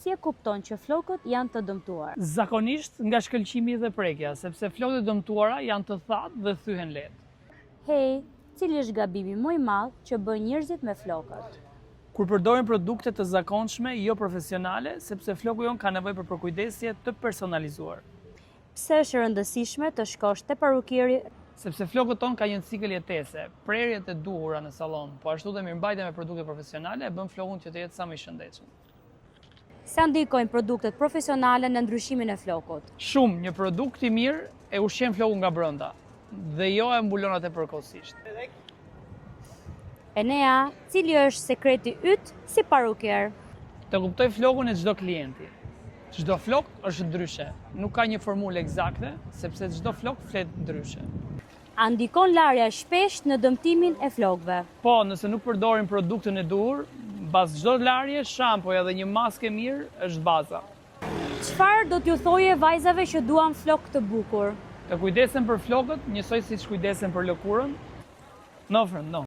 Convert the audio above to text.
si e kupton që flokët janë të dëmtuar? Zakonisht nga shkëlqimi dhe prekja, sepse flokët e dëmtuara janë të thatë dhe thyhen lehtë. Hey, cili është gabimi më i madh që bën njerëzit me flokët? Kur përdorin produkte të zakonshme, jo profesionale, sepse floku jon ka nevojë për përkujdesje të personalizuar. Pse është e rëndësishme të shkosh te parukieri? Sepse flokët tonë ka një cikël jetese, prerjet e duhura në sallon, po ashtu dhe mirëmbajtja me produkte profesionale e bën flokun që të jetë sa më i shëndetshëm. Sa ndikojnë produktet profesionale në ndryshimin e flokut? Shumë, një produkt i mirë e ushqen flokun nga brenda dhe jo e mbulon atë përkohësisht. Enea, cili është sekreti yt si parukier? Të kuptoj flokun e çdo klienti. Çdo flok është ndryshe, nuk ka një formulë eksakte, sepse çdo flok flet ndryshe. A ndikon larja shpesh në dëmtimin e flokëve? Po, nëse nuk përdorin produktën e duhur, mbas çdo larje, shampoja dhe një maskë e mirë është baza. Çfarë do t'ju thoje vajzave që duan flok të bukur? Të kujdesen për flokët, njësoj siç kujdesen për lëkurën. No, friend, no.